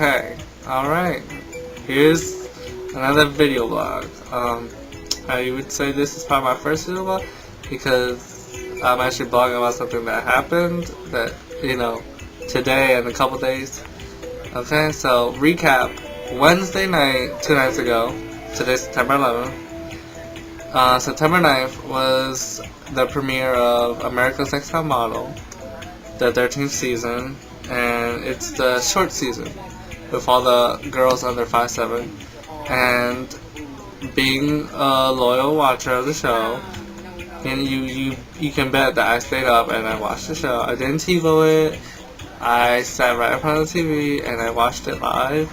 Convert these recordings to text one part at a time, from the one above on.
Okay, alright. Here's another video blog. I would say this is probably my first video blog because I'm actually blogging about something that happened that, today and a couple days. Okay, so recap. Wednesday night, 2 nights ago, today's September 11th. September 9th was the premiere of America's Next Top Model, the 13th season, and it's the short season with all the girls under 5'7". And being a loyal watcher of the show, and you can bet that I stayed up and I watched the show. I didn't TiVo it. I sat right in front of the TV and I watched it live.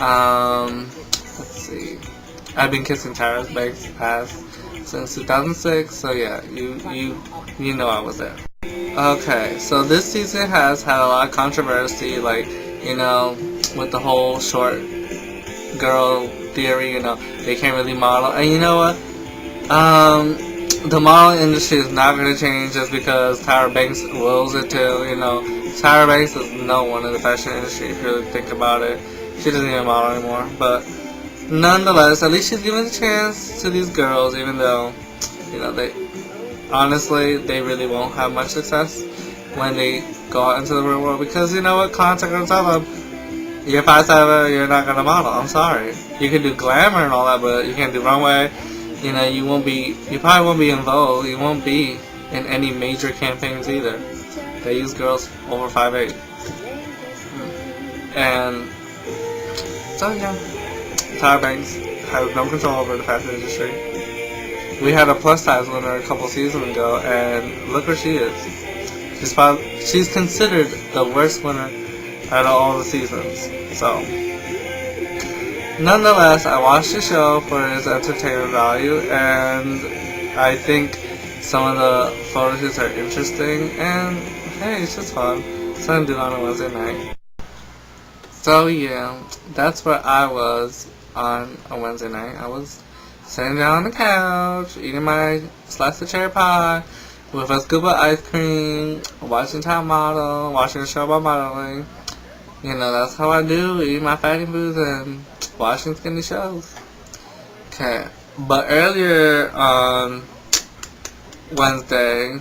Let's see. I've been kissing Tyra Banks' ass since 2006, so yeah, you know I was there. Okay, so this season has had a lot of controversy, with the whole short girl theory, they can't really model. And you know what? The modeling industry is not going to change just because Tyra Banks wills it to, Tyra Banks is no one in the fashion industry if you really think about it. She doesn't even model anymore, but nonetheless, at least she's giving a chance to these girls, even though, they really won't have much success when they go out into the real world, because you know what, clients are going to tell them, you're 5'7", you're not going to model, I'm sorry. You can do glamour and all that, but you can't do runway. You probably won't be in Vogue, you won't be in any major campaigns either. They use girls over 5'8". And, so yeah, Tyra Banks has no control over the fashion industry. We had a plus size winner a couple seasons ago, and look where she is. She's considered the worst winner out of all the seasons. So, nonetheless, I watched the show for its entertainment value, and I think some of the photo shoots are interesting, and hey, it's just fun. Something to do on a Wednesday night. So yeah, that's where I was on a Wednesday night. I was sitting down on the couch, eating my slice of cherry pie with a scoop of ice cream, watching Top Model, watching a show about modeling. That's how I do, eat my fatty foods and watching skinny shows. Okay, but earlier on Wednesday,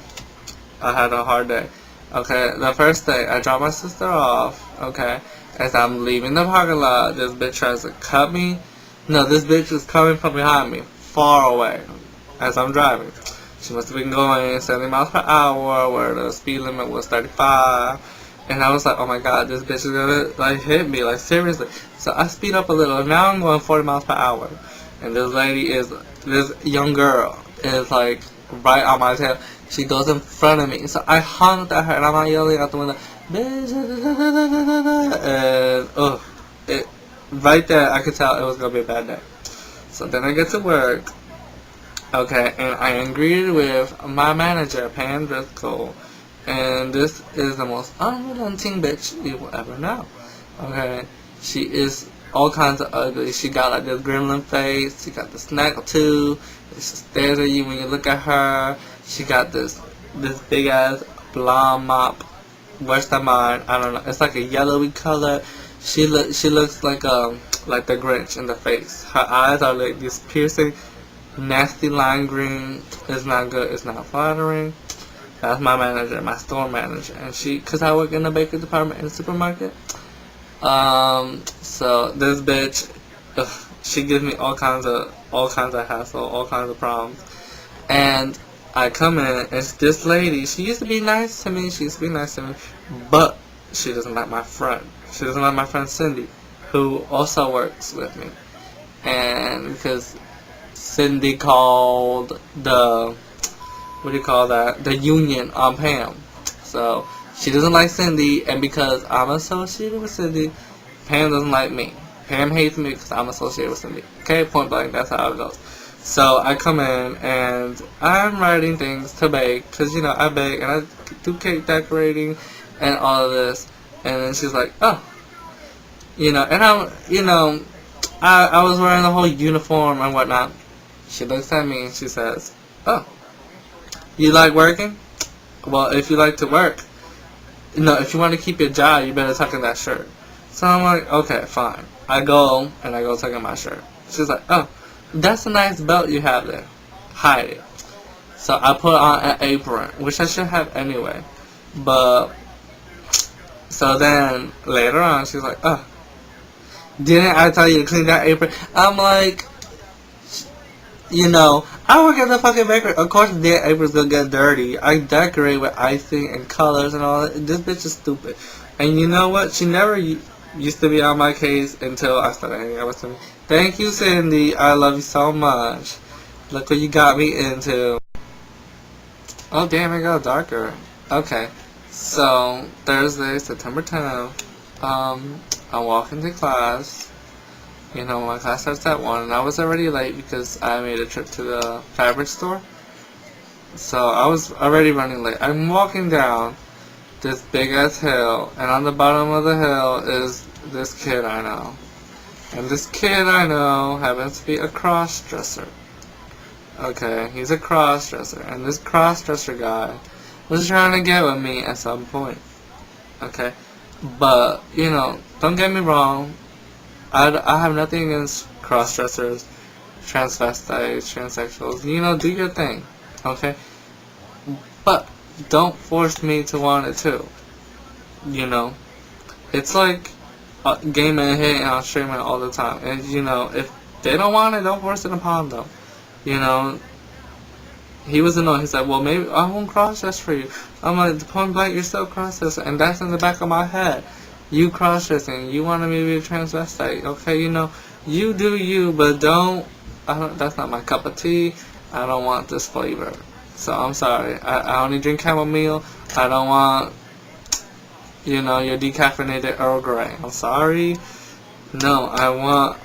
I had a hard day. Okay, the first day, I dropped my sister off, okay, as I'm leaving the parking lot, this bitch tries to cut me. No, this bitch was coming from behind me, far away, as I'm driving. She must have been going 70 miles per hour, where the speed limit was 35. And I was like, oh my god, this bitch is gonna, hit me, seriously. So I speed up a little, and now I'm going 40 miles per hour. And this young girl is, right on my tail. She goes in front of me. So I honked at her, and I'm yelling out the window, bitch, and, right there, I could tell it was gonna be a bad day. So then I get to work, okay, and I am greeted with my manager, Pam Driscoll. And this is the most unrelenting bitch you will ever know. Okay, she is all kinds of ugly. She got this gremlin face. She got the snack too. She stares at you when you look at her. She got this big ass blonde mop. Worse than mine. I don't know. It's like a yellowy color. She looks like the Grinch in the face. Her eyes are like this piercing, nasty lime green. It's not good. It's not flattering. That's my manager, my store manager, and cause I work in the bakery department in the supermarket. So this bitch, she gives me all kinds of hassle, all kinds of problems. And I come in, and this lady, she used to be nice to me, but she doesn't like my friend. She doesn't like my friend Cindy, who also works with me. And because Cindy called the union on Pam. So she doesn't like Cindy, and because I'm associated with Cindy, Pam doesn't like me. Pam hates me because I'm associated with Cindy. Okay, point blank, that's how it goes. So I come in, and I'm writing things to bake, because, I bake, and I do cake decorating, and all of this. And then she's like, oh. And I'm, I was wearing the whole uniform and whatnot. She looks at me, and she says, oh. You like working? Well, if you like to work, if you want to keep your job, you better tuck in that shirt. So I'm like, okay, fine. I go take my shirt. She's like, oh, that's a nice belt you have there. Hide it. So I put on an apron, which I should have anyway. But, so then later on, she's like, oh, didn't I tell you to clean that apron? I'm like, you know, I work at the fucking bakery. Of course, the apron's gonna get dirty. I decorate with icing and colors and all that. This bitch is stupid. And you know what? She never used to be on my case until I started hanging out with her. Thank you, Cindy. I love you so much. Look what you got me into. Oh, damn, it got darker. Okay. So, Thursday, September 10th, I'm walking to class. You know, my class starts at 1, and I was already late because I made a trip to the fabric store. So, I was already running late. I'm walking down this big-ass hill, and on the bottom of the hill is this kid I know. And this kid I know happens to be a cross-dresser. Okay, he's a cross-dresser, and this cross-dresser guy was trying to get with me at some point. Okay, but, you know, don't get me wrong, I have nothing against cross-dressers, transvestites, transsexuals, you know, do your thing, okay? But don't force me to want it too, you know? It's like gay men hitting on straight men all the time, and, you know, if they don't want it, don't force it upon them, you know? He was annoyed. He's like, well, maybe I won't cross-dress for you. I'm like, point blank, you're still cross-dressing. And that's in the back of my head. You cross-dressing. You want to be a transvestite. Okay, you know, you do you, but that's not my cup of tea. I don't want this flavor. So I'm sorry. I only drink chamomile. I don't want, you know, your decaffeinated Earl Grey. I'm sorry. No, I want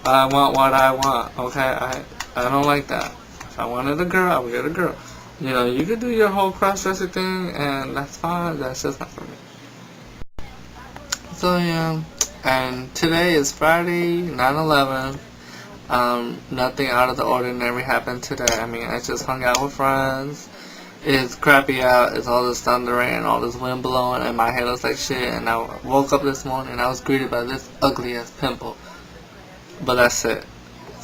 what I want. Okay, I don't like that. If I wanted a girl, I would get a girl. You know, you could do your whole cross-dressing thing, and that's fine. That's just not for me. So, yeah. And today is Friday, 9/11. Nothing out of the ordinary happened today. I mean, I just hung out with friends. It's crappy out. It's all this thundering and all this wind blowing, and my hair looks like shit. And I woke up this morning, and I was greeted by this ugly-ass pimple. But that's it.